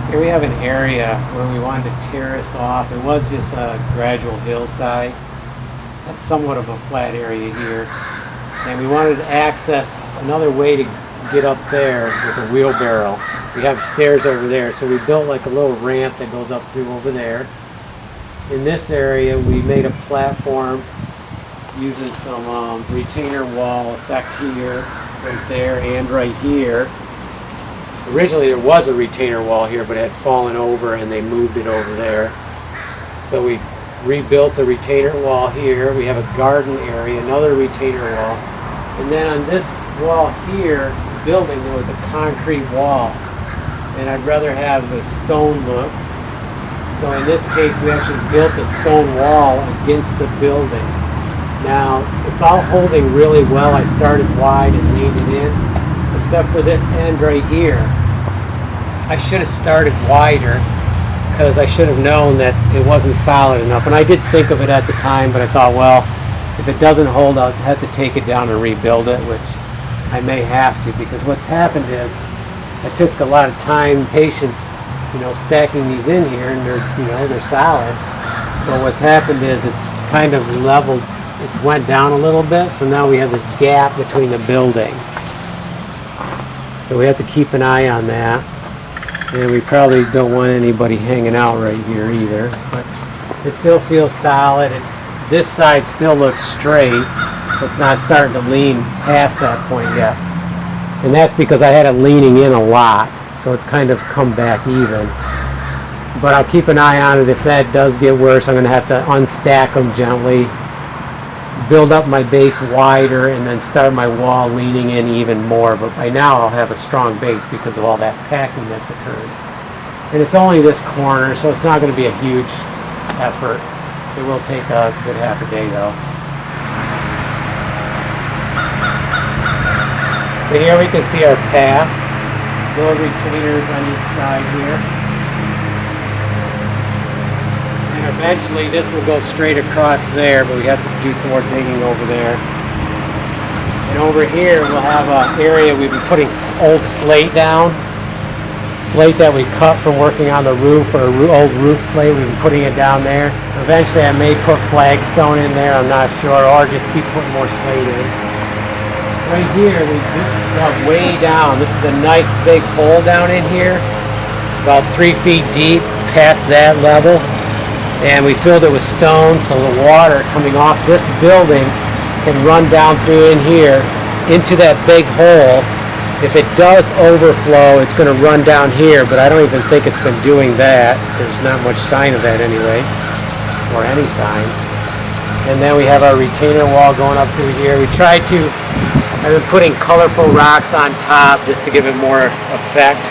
Here we have an area where we wanted to terrace off. It was just a gradual hillside. That's somewhat of a flat area here. And we wanted to access another way to get up there with a wheelbarrow. We have stairs over there, so we built like a little ramp that goes up through over there. In this area, we made a platform using some retainer wall effect here, right there, and right here. Originally there was a retainer wall here, but it had fallen over and they moved it over there. So we rebuilt the retainer wall here. We have a garden area, another retainer wall. And then on this wall here, the building, there was a concrete wall. And I'd rather have the stone look. So in this case, we actually built a stone wall against the building. Now, it's all holding really well. I started wide and leaned it in, except for this end right here. I should have started wider because I should have known that it wasn't solid enough. And I did think of it at the time, but I thought, well, if it doesn't hold, I'll have to take it down and rebuild it, which I may have to, because what's happened is I took a lot of time, patience, stacking these in here, and they're solid. But what's happened is it's kind of leveled, it's went down a little bit, so now we have this gap between the building. So we have to keep an eye on that. And we probably don't want anybody hanging out right here either. But it still feels solid. This side still looks straight, so it's not starting to lean past that point yet. And that's because I had it leaning in a lot, so it's kind of come back even. But I'll keep an eye on it. If that does get worse, I'm going to have to unstack them gently, build up my base wider, and then start my wall leaning in even more. But by now I'll have a strong base because of all that packing that's occurred. And it's only this corner, so it's not going to be a huge effort. It will take a good half a day though. So here we can see our path. Little retainers on each side here. And eventually this will go straight across there, but we have to do some more digging over there. And over here we'll have an area we've been putting old slate down. Slate that we cut from working on the roof, or old roof slate. We've been putting it down there. Eventually I may put flagstone in there, I'm not sure, or just keep putting more slate in. Right here we dug way down. This is a nice big hole down in here, about 3 feet deep past that level. And we filled it with stone, so the water coming off this building can run down through in here into that big hole. If it does overflow, it's going to run down here, but I don't even think it's been doing that. There's not much sign of that anyways, or any sign. And then we have our retainer wall going up through here. I've been putting colorful rocks on top just to give it more effect.